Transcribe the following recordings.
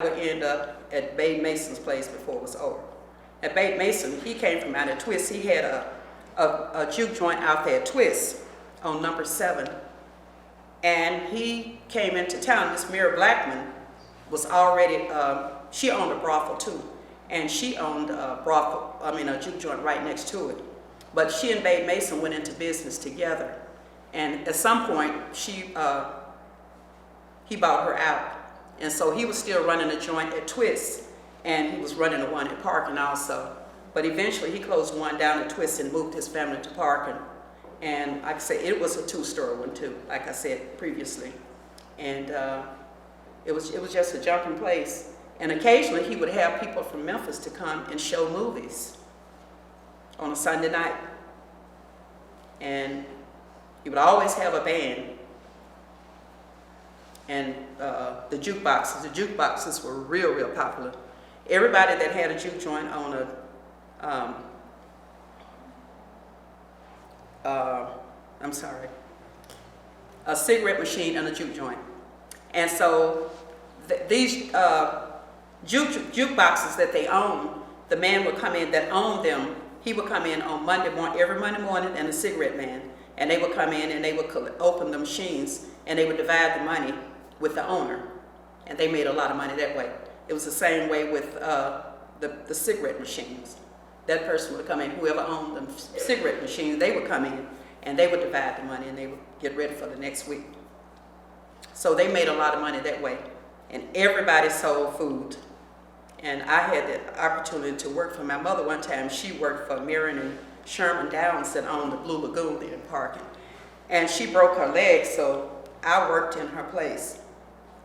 would end up at Babe Mason's place before it was over. At Babe Mason, he came from out at Twist. He had a juke joint out there at Twist on number 7. And he came into town. Miss Mary Blackman was already, she owned a brothel too. And she owned a juke joint right next to it. But she and Babe Mason went into business together. And at some point, he bought her out. And so he was still running a joint at Twist, and he was running the one at Parkin also. But eventually he closed one down at Twist and moved his family to Parkin. And like I said, it was a 2-story one too, like I said previously. And it was just a jumping place. And occasionally he would have people from Memphis to come and show movies on a Sunday night. And he would always have a band. And the jukeboxes were real popular. Everybody that had a juke joint on a cigarette machine and a juke joint. And so these jukeboxes that they owned, the man would come in that owned them. He would come in on every Monday morning, and a cigarette man, and they would come in and they would open the machines and they would divide the money with the owner, and they made a lot of money that way. It was the same way with the cigarette machines. That person would come in, whoever owned the cigarette machines, they would come in and they would divide the money and they would get ready for the next week. So they made a lot of money that way, and everybody sold food. And I had the opportunity to work for my mother one time. She worked for Marion and Sherman Downs that owned the Blue Lagoon there in Parkin. And she broke her leg, so I worked in her place.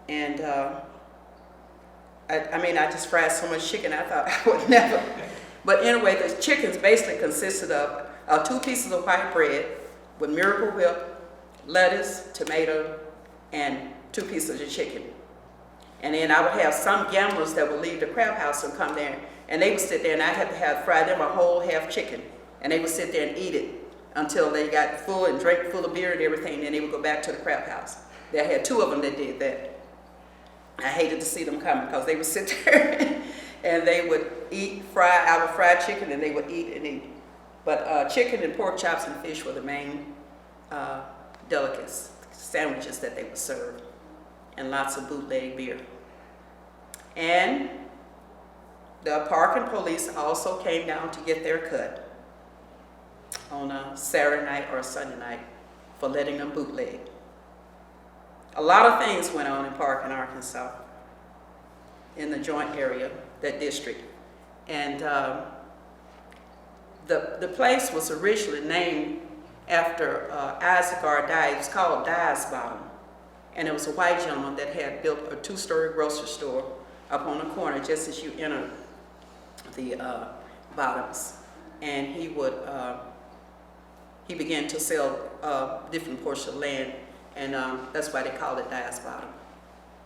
And I just fried so much chicken, I thought I would never. But anyway, the chickens basically consisted of 2 pieces of white bread with Miracle Whip, lettuce, tomato, and 2 pieces of chicken. And then I would have some gamblers that would leave the crab house and come there, and they would sit there, and I'd have to fry them a whole half chicken, and they would sit there and eat it until they got full and drank full of beer and everything, and then they would go back to the crab house. They had 2 of them that did that. I hated to see them come because they would sit there and they would I would fry chicken and they would eat and eat. But chicken and pork chops and fish were the main delicacies, sandwiches that they would serve, and lots of bootleg beer. And the Parkin police also came down to get their cut on a Saturday night or a Sunday night for letting them bootleg. A lot of things went on in Parkin, Arkansas, in the joint area, that district. And the place was originally named after Isaac R. Dye. It was called Dye's Bottom. And it was a white gentleman that had built a 2-story grocery store up on the corner just as you enter the Bottoms. And he began to sell different portions of land. And that's why they called it Dye's Bottom.